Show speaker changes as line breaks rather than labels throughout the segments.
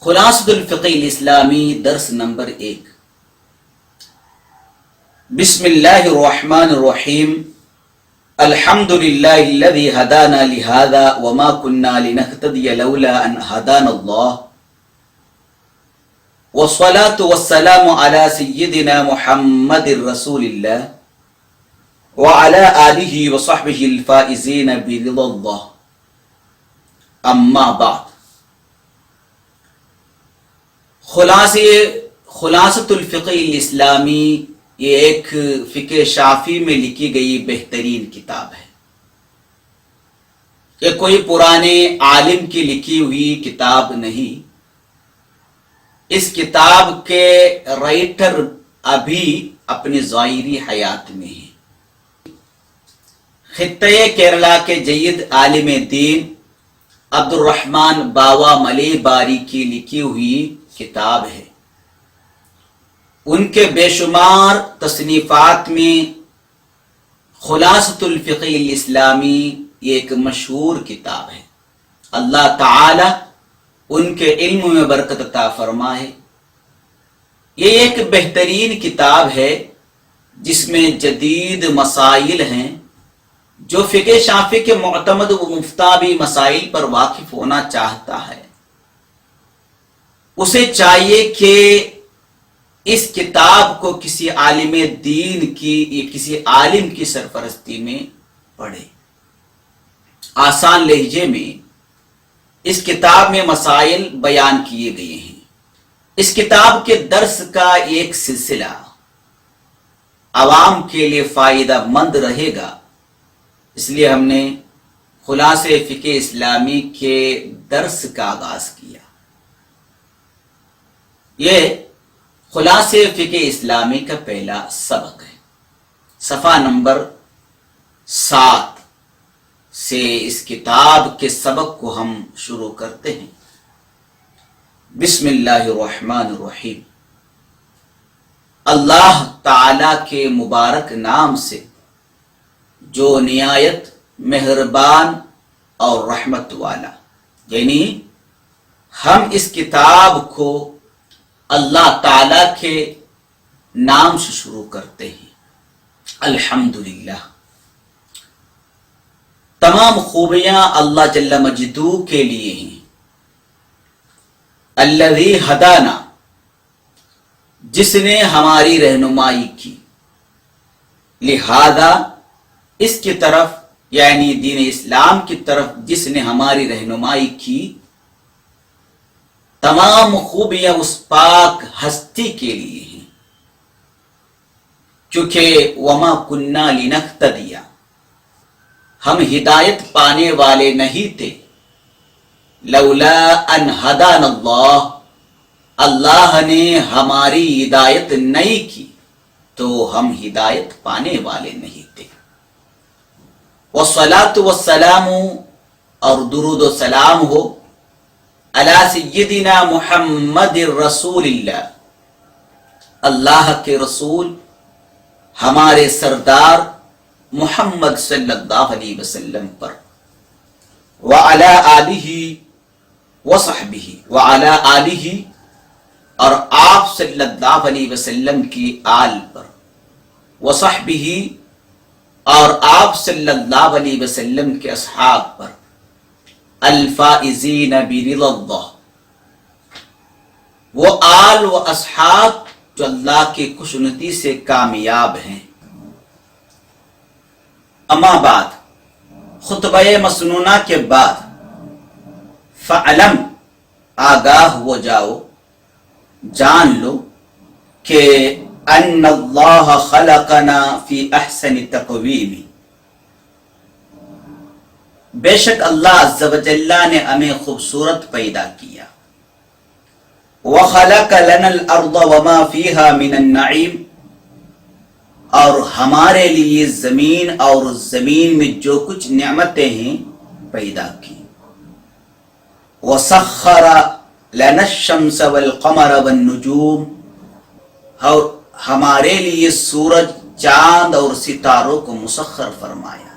خلاصۃ الفقہ الاسلامی درس نمبر 1۔ بسم اللہ الرحمن الرحیم۔ الحمد للہ الذی ہدانا لہذا وما كنا لنہتدی لولا ان ہدانا اللہ، والصلاة والسلام علی سیدنا محمد رسول اللہ وعلی آلہ وصحبہ الفائزین برضا اللہ، اما بعد۔ خلاصۃ الفقہ الاسلامی یہ ایک فقہ شافعی میں لکھی گئی بہترین کتاب ہے۔ یہ کوئی پرانے عالم کی لکھی ہوئی کتاب نہیں۔ اس کتاب کے رائٹر ابھی اپنی ظاہری حیات میں ہیں۔ خطۂ کیرلا کے جید عالم دین عبد الرحمن باوا ملے باری کی لکھی ہوئی کتاب ہے۔ ان کے بے شمار تصنیفات میں خلاصۃ الفقہ الاسلامی یہ ایک مشہور کتاب ہے۔ اللہ تعالی ان کے علم میں برکت عطا فرمائے۔ یہ ایک بہترین کتاب ہے جس میں جدید مسائل ہیں۔ جو فقہ شافعی کے معتمد و مفتابی مسائل پر واقف ہونا چاہتا ہے اسے چاہیے کہ اس کتاب کو کسی عالم دین کی یا کسی عالم کی سرپرستی میں پڑھے۔ آسان لہجے میں اس کتاب میں مسائل بیان کیے گئے ہیں۔ اس کتاب کے درس کا ایک سلسلہ عوام کے لیے فائدہ مند رہے گا، اس لیے ہم نے خلاصہ فقہ اسلامی کے درس کا آغاز کیا۔ یہ خلاصہ فقہ اسلامی کا پہلا سبق ہے۔ صفحہ نمبر 7 سے اس کتاب کے سبق کو ہم شروع کرتے ہیں۔ بسم اللہ الرحمن الرحیم۔ اللہ تعالی کے مبارک نام سے جو نہایت مہربان اور رحمت والا، یعنی ہم اس کتاب کو اللہ تعالی کے نام سے شروع کرتے ہیں۔ الحمدللہ، تمام خوبیاں اللہ جل مجدہ کے لیے ہیں۔ الذی ہدانا، جس نے ہماری رہنمائی کی، لہذا اس کی طرف یعنی دین اسلام کی طرف جس نے ہماری رہنمائی کی، تمام خوبیاں اس پاک ہستی کے لیے ہیں۔ چونکہ وما کننا لنہتدی، ہم ہدایت پانے والے نہیں تھے، لولا ان ہدانا اللہ، اللہ نے ہماری ہدایت نہیں کی تو ہم ہدایت پانے والے نہیں تھے۔ والصلاۃ والسلام، اور درود و سلام ہو علی سیدنا محمد رسول اللہ، اللہ کے رسول ہمارے سردار محمد صلی اللہ علیہ وسلم پر، وعلی آلہ وصحبہ، وعلی آلہ، اور آپ صلی اللہ علیہ وسلم کی آل پر، وصحبہ، اور آپ صلی اللہ علیہ وسلم کے اصحاب پر، الفائزین برضا اللہ، وہ آل و اصحاب جو اللہ کی خوشنودی سے کامیاب ہیں۔ اما بعد، خطبہ مسنونہ کے بعد، فعلم، آگاہ ہو جاؤ، جان لو کہ ان اللہ خلقنا فی احسن تقویم، بے شک اللہ عز و جل نے ہمیں خوبصورت پیدا کیا۔ وَخَلَقَ لَنَا الْأَرْضَ وَمَا فِيهَا مِنَ النَّعِيمِ، اور ہمارے لیے زمین اور زمین میں جو کچھ نعمتیں ہیں پیدا کی۔ وَسَخَّرَ لَنَا الشَّمْسَ وَالْقَمَرَ وَالنُّجُومَ، اور ہمارے لیے سورج، چاند اور ستاروں کو مسخر فرمایا،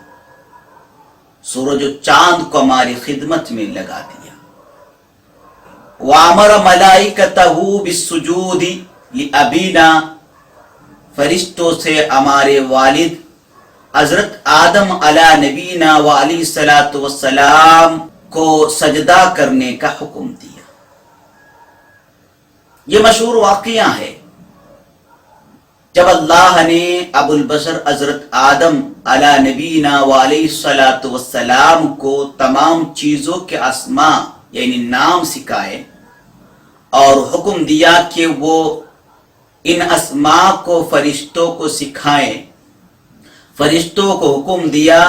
سورج و چاند کو ہماری خدمت میں لگا دیا۔ وَأَمَرَ مَلَائِكَتَهُ بِالسُّجُودِ لِأَبِينَا، فرشتوں سے ہمارے والد حضرت آدم علیہ نبینا و علیہ الصلوۃ والسلام کو سجدہ کرنے کا حکم دیا۔ یہ مشہور واقعہ ہے، جب اللہ نے ابو البشر حضرت آدم علیہ نبینا و علیہ الصلوۃ والسلام کو تمام چیزوں کے اسماء یعنی نام سکھائے اور حکم دیا کہ وہ ان اسماء کو فرشتوں کو سکھائیں، فرشتوں کو حکم دیا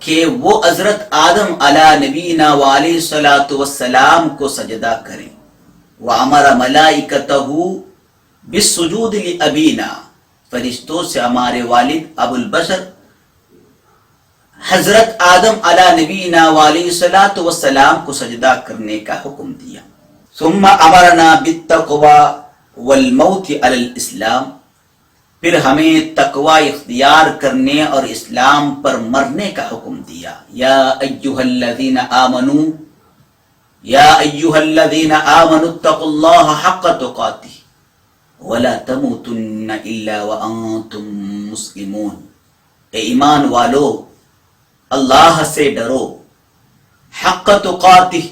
کہ وہ حضرت آدم علیہ نبینا و علیہ الصلوۃ والسلام کو سجدہ کریں۔ وَأَمَرَ مَلَائِكَتَهُ بِالسُّجُودِ لِأَبِينَا، فرشتوں سے ہمارے والد ابو البشر حضرت آدم علیہ نبینا و علیہ الصلوۃ والسلام کو سجدہ کرنے کا حکم دیا۔ ثم امرنا بالتقوی والموت علی الاسلام، پھر ہمیں تقوی اختیار کرنے اور اسلام پر مرنے کا حکم دیا۔ یا ایھا الذین آمنوا، یا ایھا الذین آمنوا اتقوا اللہ حق تقاتہ ولا تموتن الا وانتم مسلمون، اے ایمان والو اللہ سے ڈرو حق تقاتہ،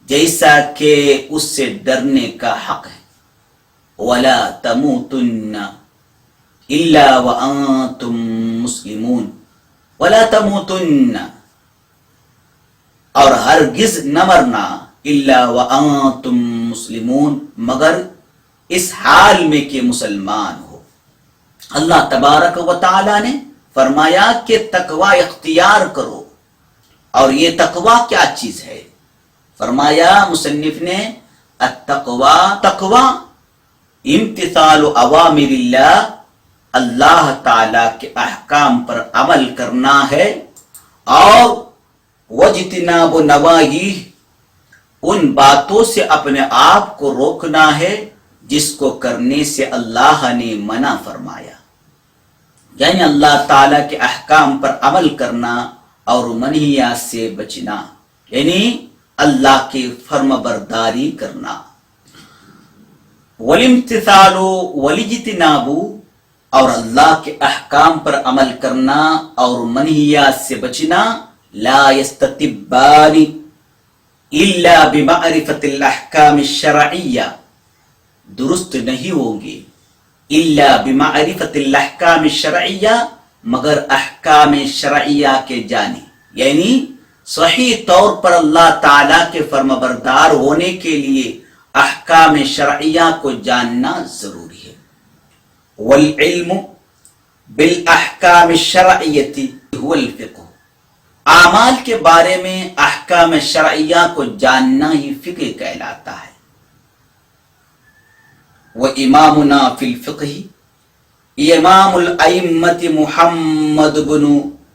جیسا کہ اس سے ڈرنے کا حق ہے۔ ولا تموتن الا وانتم مسلمون، ولا تموتن اور ہرگز نہ مرنا، الا وانتم مسلمون مگر اس حال میں کہ مسلمان ہو۔ اللہ تبارک و تعالی نے فرمایا کہ تقوی اختیار کرو، اور یہ تقوی کیا چیز ہے؟ فرمایا مصنف نے التقوی، تقوی امتثال اوامر اللہ، اللہ تعالی کے احکام پر عمل کرنا ہے، اور واجتناب نواہی، ان باتوں سے اپنے آپ کو روکنا ہے جس کو کرنے سے اللہ نے منع فرمایا، یعنی اللہ تعالی کے احکام پر عمل کرنا اور منہیات سے بچنا، یعنی اللہ کی فرما برداری کرنا۔ والامتثال والاجتناب، اور اللہ کے احکام پر عمل کرنا اور منہیات سے بچنا، لا یستتبان الا بمعرفت الاحکام الشرعیہ، درست نہیں ہوں گے الا بمعرفت الاحکام الشرعیہ، مگر احکام شرعیہ کے جانے، یعنی صحیح طور پر اللہ تعالیٰ کے فرمانبردار ہونے کے لیے احکام شرعیہ کو جاننا ضروری ہے۔ والعلم بالاحکام الشرعیہ هو الفقہ، اعمال کے بارے میں احکام شرعیہ کو جاننا ہی فقہ کہلاتا ہے۔ وامامنا فی الفقہ، امام الائمۃ محمد بن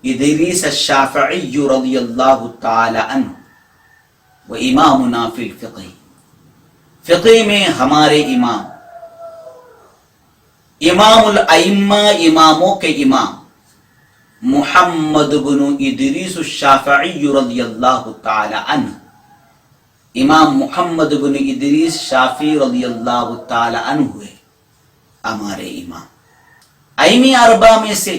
ادریس الشافعی رضی اللہ تعالی عنہ، و امامنا فی الفقہ، فقہ میں ہمارے امام، امام الائمہ اماموں کے امام محمد بن ادریس الشافعی رضی اللہ تعالی عنہ، امام محمد بن ادریس شافعی رضی اللہ تعالی عنہ ہوئے ہمارے امام۔ ائمہ اربعہ میں سے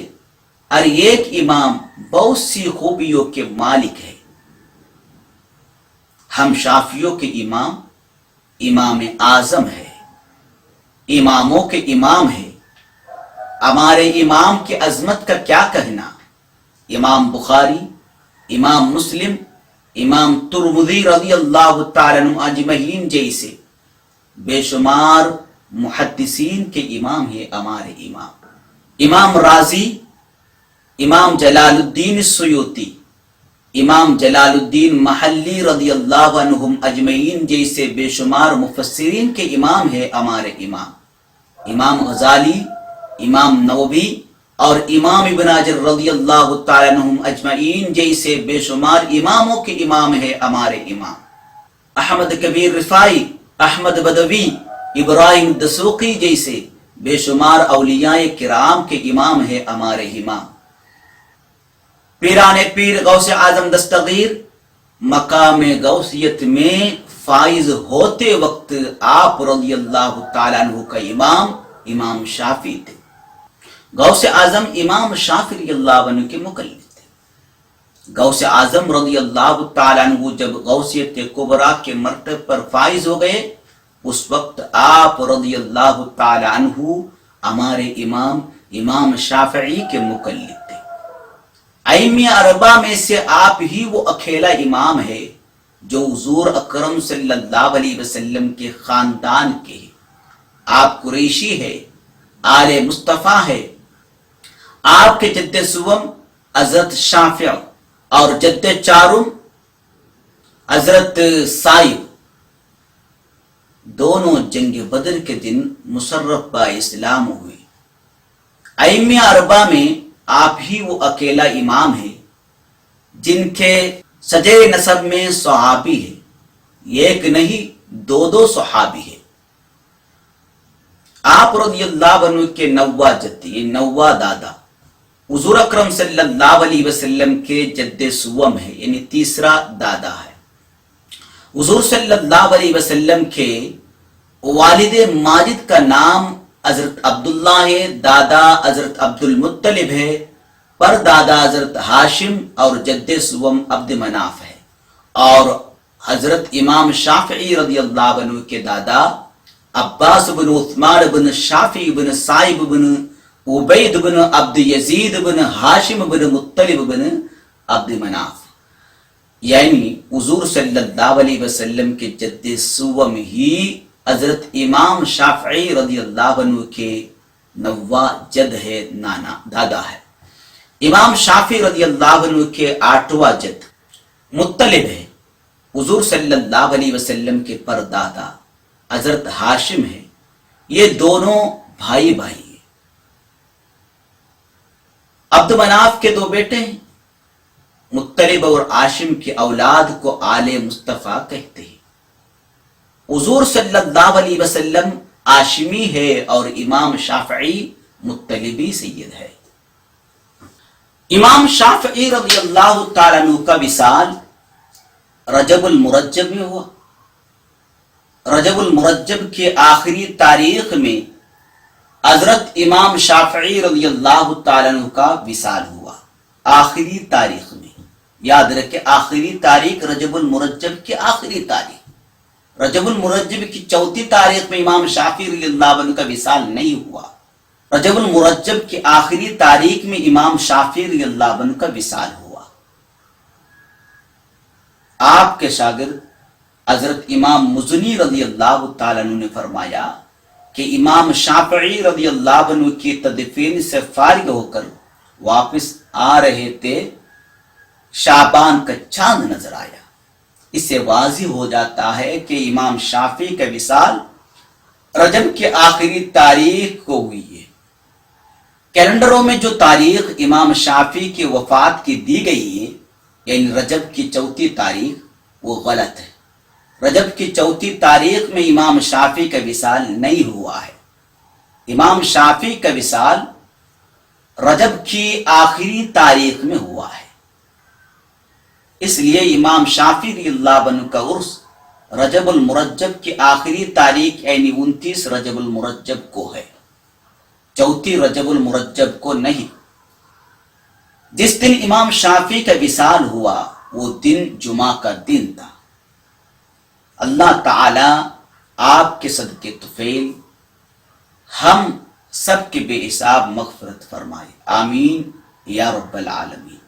ہر ایک امام بہت سی خوبیوں کے مالک ہے۔ ہم شافعیوں کے امام امام اعظم ہے، اماموں کے امام ہے۔ ہمارے امام کی عظمت کا کیا کہنا؟ امام بخاری، امام مسلم، امام ترمذی رضی اللہ تعالیٰ عنہ اجمعین جیسے بے شمار محدثین کے امام ہے ہمارے امام۔ امام رازی، امام جلال الدین السیوطی، امام جلال الدین محلی رضی اللہ عنہم اجمعین جیسے بے شمار مفسرین کے امام ہے ہمارے امام۔ امام غزالی، امام نووی اور امام ابن حجر رضی اللہ تعالیٰ عنہم اجمعین جیسے بے شمار اماموں کے امام ہے ہمارے امام۔ احمد کبیر رفاعی، احمد بدوی، ابراہیم دسوقی جیسے بے شمار اولیاء کرام کے امام ہے ہمارے امام۔ پیران پیر غوث اعظم دستگیر مقام غوثیت میں فائز ہوتے وقت آپ رضی اللہ تعالیٰ عنہ کا امام شافعی تھے. غوث اعظم امام شافعی رضی اللہ عنہ کے مقلد تھے. غوث اعظم رضی اللہ تعالیٰ عنہ جب غوثیت کبریٰ کے مرتبے پر فائز ہو گئے اس وقت آپ رضی اللہ تعالیٰ عنہ ہمارے امام شافعی کے مقلد تھے. ائمہ اربعہ میں سے آپ ہی وہ اکیلا امام ہے جو حضور اکرم صلی اللہ علیہ وسلم کے خاندان کے ہیں. آپ قریشی ہے، آل مصطفیٰ ہے. آپ کے جد سوم حضرت شافع اور جد چارم حضرت سائب دونوں جنگ بدر کے دن مشرف با اسلام ہوئے. ائمہ اربعہ میں آپ ہی وہ اکیلا امام ہے جن کے سجے نسب میں صحابی ہے. ایک نہیں دو صحابی ہے. آپ رضی اللہ عنہ کے نوا جدی، نوا دادا حضور اکرم صلی اللہ علیہ وسلم کے جد سوم ہے، یعنی تیسرا دادا ہے. حضور صلی اللہ علیہ وسلم کے والد ماجد کا نام حضرت عبداللہ ہے، دادا حضرت عبد المطلب ہے، پر دادا حضرت ہاشم اور جد سوم عبد مناف ہے. اور حضرت امام شافعی رضی اللہ عنہ کے دادا عباس بن عثمان بن شافعی بن سائب بن عبید بن عبد یزید بن ہاشم بن مطلب بن عبد مناف، یعنی حضور صلی اللہ علیہ وسلم کے جد سوم ہی حضرت امام شافعی رضی اللہ عنہ کے نوا جد ہے، نانا دادا ہے. امام شافعی رضی اللہ عنہ کے آٹھواں جد مطلب ہے. حضور صلی اللہ علیہ وسلم کے پردادا حضرت ہاشم ہے. یہ دونوں بھائی ہیں. عبد مناف کے دو بیٹے ہیں. مطلب اور ہاشم کی اولاد کو آل مصطفیٰ کہتے ہیں. حضور صلی اللہ علیہ وسلم ہاشمی ہے اور امام شافعی مطلبی سید ہے. امام شافعی رضی اللہ تعالیٰ عنہ کا وصال رجب المرجب میں ہوا. رجب المرجب کے آخری تاریخ میں حضرت امام شافعی رضی اللہ تعالیٰ عنہ کا وصال ہوا. آخری تاریخ میں یاد رکھے، آخری تاریخ رجب المرجب کی آخری تاریخ. رجب المرجب کی چوتھی تاریخ میں امام شافعی رضی اللہ عنہ کا وصال نہیں ہوا. رجب المرجب کی آخری تاریخ میں امام شافعی رضی اللہ عنہ کا وصال ہوا. آپ کے شاگرد حضرت امام مزنی رضی اللہ تعالیٰ عنہ نے فرمایا کہ امام شافعی رضی اللہ عنہ کی تدفین سے فارغ ہو کر واپس آ رہے تھے، شعبان کا چاند نظر آیا. اس سے واضح ہو جاتا ہے کہ امام شافعی کا وصال رجب کی آخری تاریخ کو ہوئی ہے. کیلنڈروں میں جو تاریخ امام شافعی کی وفات کی دی گئی ہے، یعنی رجب کی چوتھی تاریخ، وہ غلط ہے. رجب کی چوتھی تاریخ میں امام شافعی کا وصال نہیں ہوا ہے. امام شافعی کا وصال رجب کی آخری تاریخ میں ہوا ہے. اس لیے امام شافعی رضی اللہ عنہ کا عرس رجب المرجب کی آخری تاریخ یعنی 29 رجب المرجب کو ہے، چوتھی رجب المرجب کو نہیں. جس دن امام شافعی کا وصال ہوا وہ دن جمعہ کا دن تھا. اللہ تعالی آپ کے صدقے طفیل ہم سب کے بے حساب مغفرت فرمائے. آمین یا رب العالمین.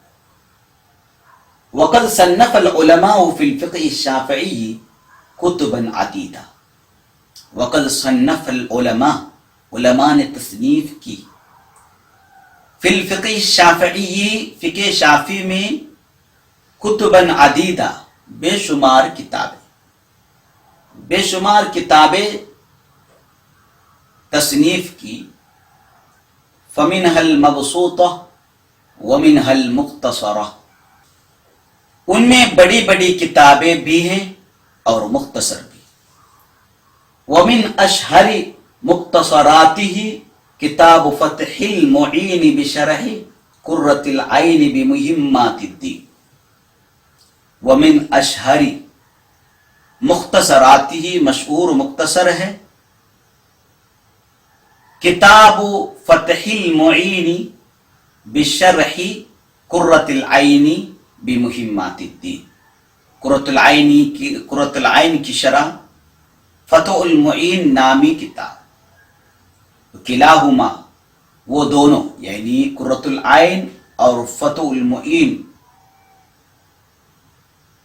وقد صنف العلماء فی الفقہ الشافعی کتبا عدیدہ. وقد صنف العلماء، علماء نے تصنیف کی، فی الفقہ الشافعی، فقہ شافعی میں، کتبا عدیدہ، بے شمار کتابیں، بے شمار کتابیں تصنیف کی. فمنها المبسوطہ ومنها المختصرہ، ان میں بڑی بڑی کتابیں بھی ہیں اور مختصر بھی. ومن اشہر مختصراته کتاب فتح المعین بشرح قرۃ العین بمہمات الدین. ومن اشہر مختصراتی ہی مشہور مختصر ہے کتاب فتح المعین بشرح قرۃ العین بمہمات الدین. قرۃ العین کی شرح فتح المعین نامی کتاب. کلاہما وہ دونوں یعنی قرۃ العین اور فتح المعین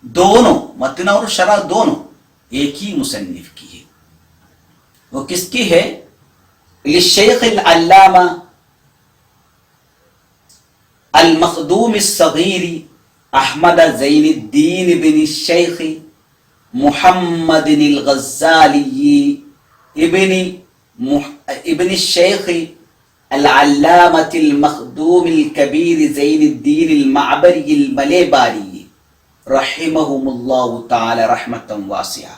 دونوں متن اور شرح دونوں ایک ہی مصنف کی ہے. وہ کس کی ہے؟ للشیخ العلامہ المخدوم الصغیر احمد زین الدین بن الشیخ محمد الغزالی ابن الشیخ العلامة المخدوم الكبیر زین الدین المعبری الملیباری رحمہم اللہ تعالی رحمتا واسعہ.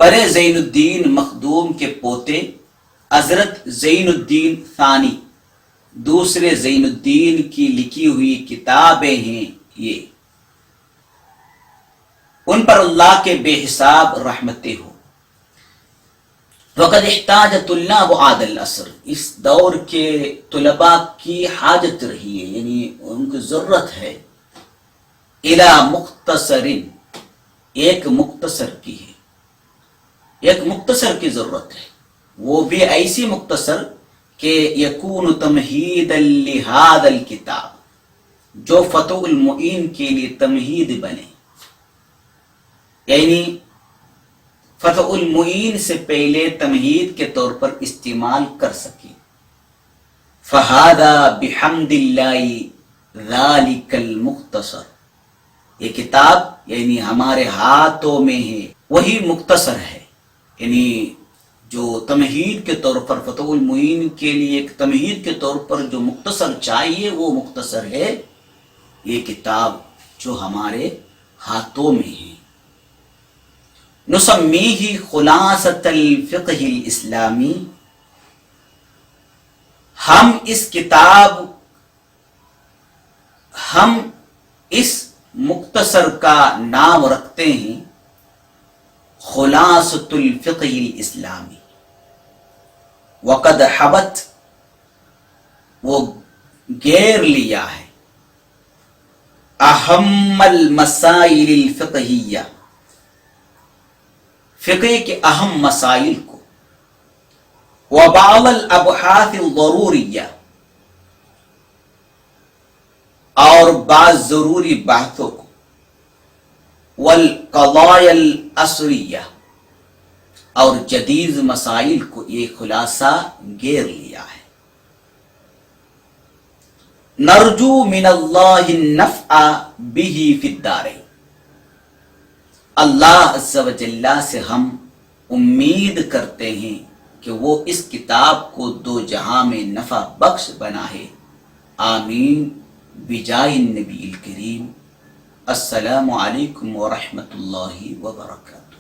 پرے زین الدین مخدوم کے پوتے حضرت زین الدین ثانی دوسرے زین الدین کی لکھی ہوئی کتابیں ہیں یہ. ان پر اللہ کے بے حساب رحمتیں ہو. وقد احتاج طلاب عاد العصر اس دور کے طلباء کی حاجت رہی ہے یعنی ان کی ضرورت ہے الی مختصر ایک مختصر کی ہے. ایک مختصر کی ضرورت ہے وہ بھی ایسی مختصر کہ یکون تمہید لہذا الکتاب جو فتح المعین کے لیے تمہید بنے یعنی فتح المعین سے پہلے تمہید کے طور پر استعمال کر سکے. فہذا بحمد اللہ ذالک المختصر یہ کتاب یعنی ہمارے ہاتھوں میں ہے وہی مختصر ہے یعنی جو تمہید کے طور پر فتح المعین کے لیے ایک تمہید کے طور پر جو مختصر چاہیے وہ مختصر ہے یہ کتاب جو ہمارے ہاتھوں میں ہے. نسمیہ خلاصۃ الفقہ الاسلامی ہم اس مختصر کا نام رکھتے ہیں خلاصۃ الفقہ الاسلامی. وقد حبت وہ گیر لیا ہے اہم المسائل الفقہیہ فقہ کے اہم مسائل کو وبعض الابحاث الضروریہ اور بعض ضروری بحثوں کو والقضایا العصریہ اور جدید مسائل کو یہ خلاصہ گیر لیا ہے. نرجو من اللہ النفع بہ فی الدارین اللہ عز و جل سے ہم امید کرتے ہیں کہ وہ اس کتاب کو دو جہاں میں نفع بخش بنائے. آمین بجاہ النبی الکریم. السلام علیکم ورحمۃ اللہ وبرکاتہ.